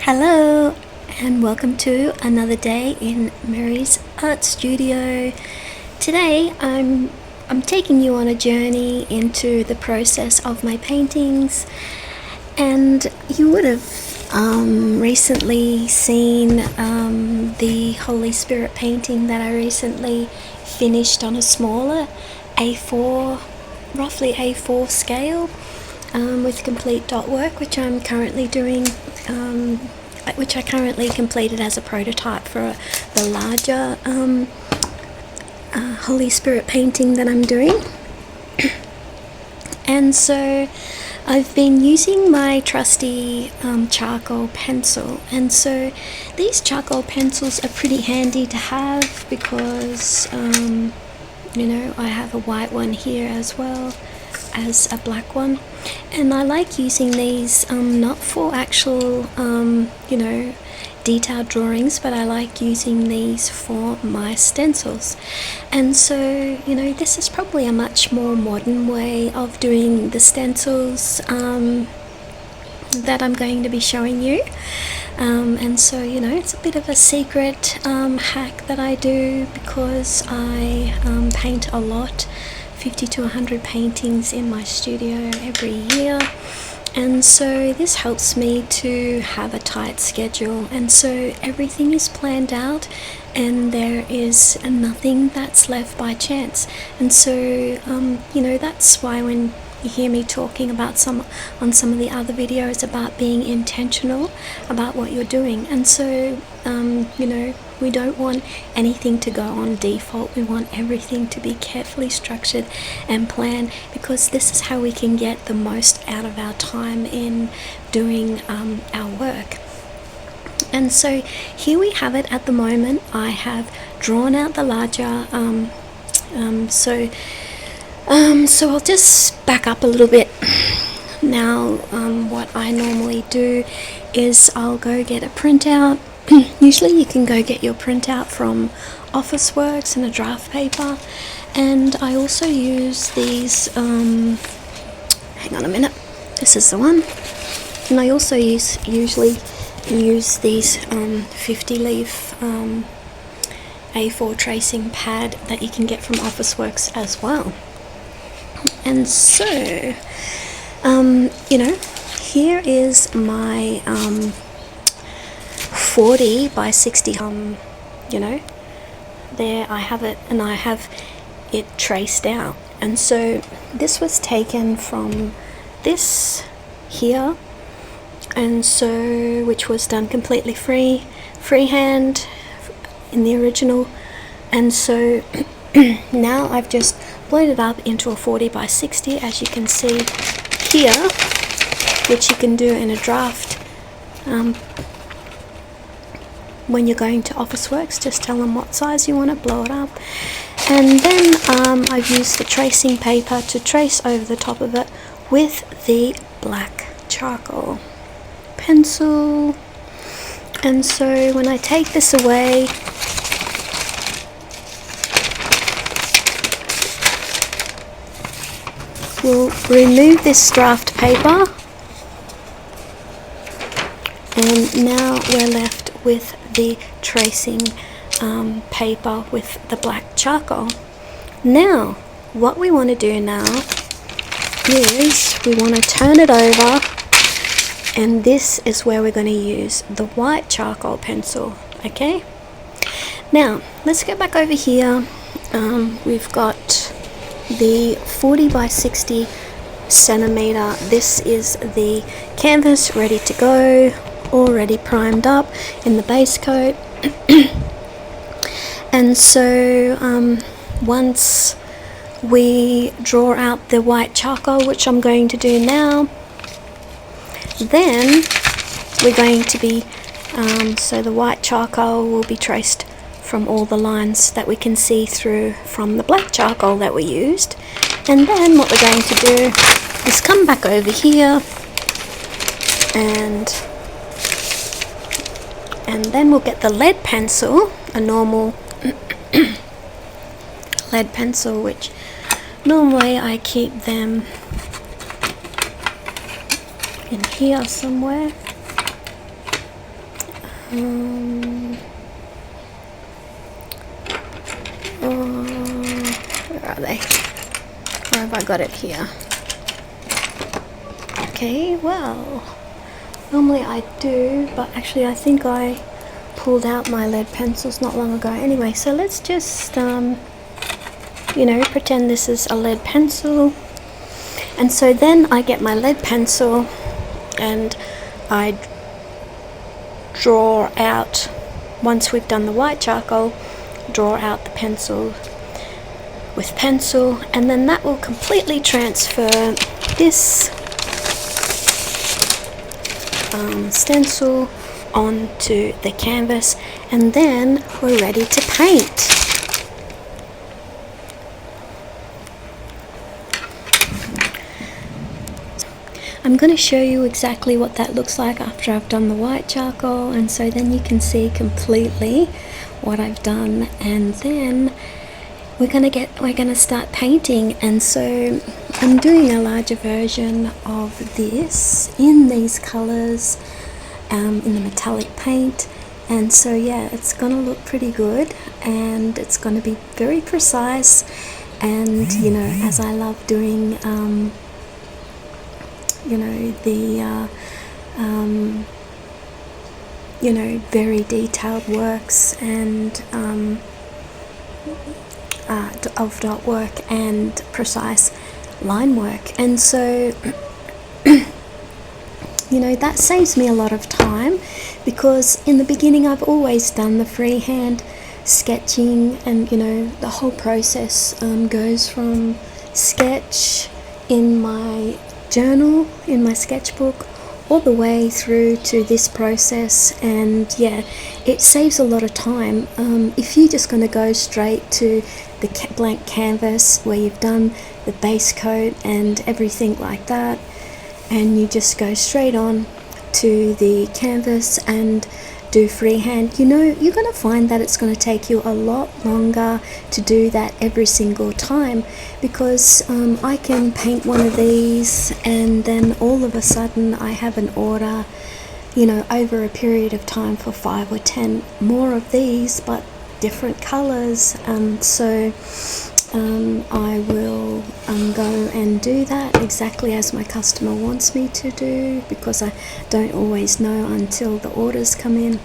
Hello and welcome to another day in Mirree's art studio. Today I'm taking you on a journey into the process of my paintings, and you would have recently seen the Holy Spirit painting that I recently finished on a smaller A4, roughly A4 scale, with complete dot work, which I'm currently doing, which I currently completed as a prototype for the larger Holy Spirit painting that I'm doing. And so I've been using my trusty charcoal pencil, and so these charcoal pencils are pretty handy to have because I have a white one here as well as a black one, and I like using these not for actual detailed drawings, but I like using these for my stencils. And so this is probably a much more modern way of doing the stencils that I'm going to be showing you, and so it's a bit of a secret hack that I do because I paint a lot, 50 to 100 paintings in my studio every year, and so this helps me to have a tight schedule, and so everything is planned out and there is nothing that's left by chance. And so that's why when you hear me talking about some of the other videos about being intentional about what you're doing, and so we don't want anything to go on default. We want everything to be carefully structured and planned, because this is how we can get the most out of our time in doing our work. And so here we have it at the moment. I have drawn out the larger so I'll just back up a little bit. Now what I normally do is I'll go get a printout. Usually you can go get your printout from Officeworks and a draft paper, and I also use these hang on a minute, this is the one. And I also usually use these 50 leaf A4 tracing pad that you can get from Officeworks as well. And so here is my 40 by 60, there I have it, and I have it traced out. And so this was taken from this here, and so which was done completely freehand in the original. And so now I've just blown it up into a 40 by 60, as you can see here, which you can do in a draft. When you're going to Officeworks, just tell them what size you want to blow it up, and then I've used the tracing paper to trace over the top of it with the black charcoal pencil. And so when I take this away, we'll remove this draft paper, and now we're left with the tracing paper with the black charcoal. Now what we want to do now is we want to turn it over, and this is where we're going to use the white charcoal pencil. Okay, now let's go back over here. We've got the 40 by 60 centimeter. This is the canvas ready to go, already primed up in the base coat. And so once we draw out the white charcoal, which I'm going to do now, then we're going to be so the white charcoal will be traced from all the lines that we can see through from the black charcoal that we used. And then what we're going to do is come back over here, and then we'll get the lead pencil, a normal lead pencil, which normally I keep them in here somewhere. Where are they? Where have I got it here? Okay, well, normally I do, but actually I think I pulled out my lead pencils not long ago. Anyway, so let's just, pretend this is a lead pencil. And so then I get my lead pencil and I draw out, once we've done the white charcoal, draw out the pencil with pencil, and then that will completely transfer this stencil onto the canvas, and then we're ready to paint. I'm going to show you exactly what that looks like after I've done the white charcoal, and so then you can see completely what I've done, and then we're going to start painting. And so I'm doing a larger version of this in these colors, in the metallic paint, and so yeah, it's going to look pretty good, and it's going to be very precise. And as I love doing very detailed works and of dot work and precise line work, and so that saves me a lot of time, because in the beginning I've always done the freehand sketching, and the whole process goes from sketch in my journal, in my sketchbook, all the way through to this process. And yeah, it saves a lot of time. If you're just going to go straight to the blank canvas where you've done the base coat and everything like that, and you just go straight on to the canvas and do freehand, you're going to find that it's going to take you a lot longer to do that every single time, because I can paint one of these and then all of a sudden I have an order, over a period of time for 5 or 10 more of these, but different colors. So I will go and do that exactly as my customer wants me to do, because I don't always know until the orders come in.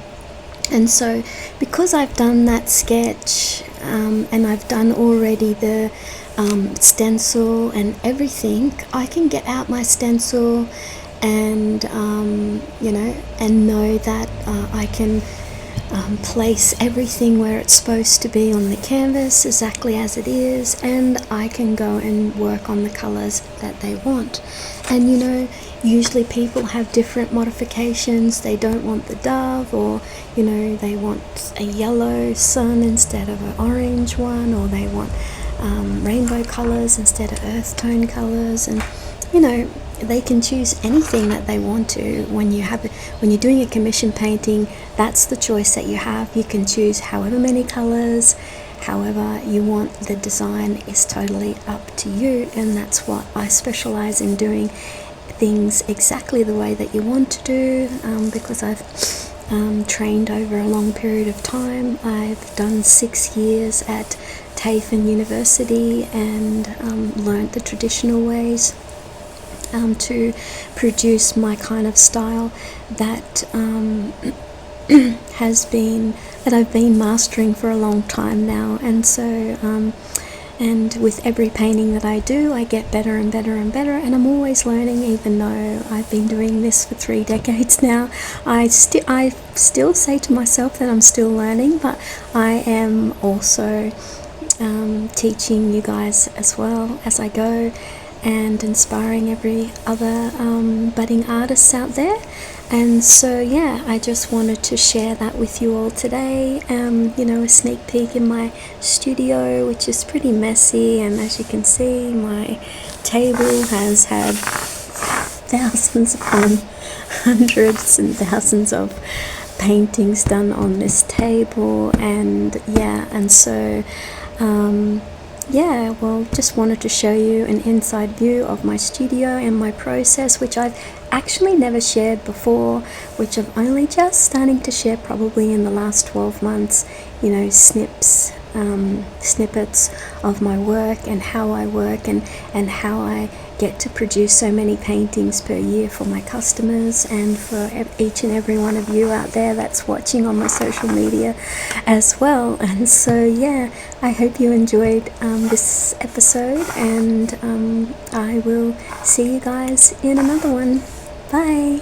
And so because I've done that sketch and I've done already the stencil and everything, I can get out my stencil and and know that I can place everything where it's supposed to be on the canvas exactly as it is, and I can go and work on the colors that they want. And usually people have different modifications. They don't want the dove, or they want a yellow sun instead of an orange one, or they want rainbow colors instead of earth tone colors, and they can choose anything that they want to. When you're doing a commission painting, that's the choice that you have. You can choose however many colors, however you want. The design is totally up to you, and that's what I specialize in, doing things exactly the way that you want to do, because I've trained over a long period of time. I've done 6 years at TAFE University and learnt the traditional ways to produce my kind of style that that I've been mastering for a long time now. And so and with every painting that I do, I get better and better and better, and I'm always learning. Even though I've been doing this for 3 decades now, I still say to myself that I'm still learning, but I am also teaching you guys as well as I go, and inspiring every other budding artists out there. And so yeah, I just wanted to share that with you all today. A sneak peek in my studio, which is pretty messy, and as you can see, my table has had thousands upon hundreds and thousands of paintings done on this table. And yeah, and so yeah, well, just wanted to show you an inside view of my studio and my process, which I've actually never shared before, which I'm only just starting to share probably in the last 12 months, you know, snippets of my work and how I work, and how I get to produce so many paintings per year for my customers and for each and every one of you out there that's watching on my social media as well. And so, yeah, I hope you enjoyed this episode, and I will see you guys in another one. Bye.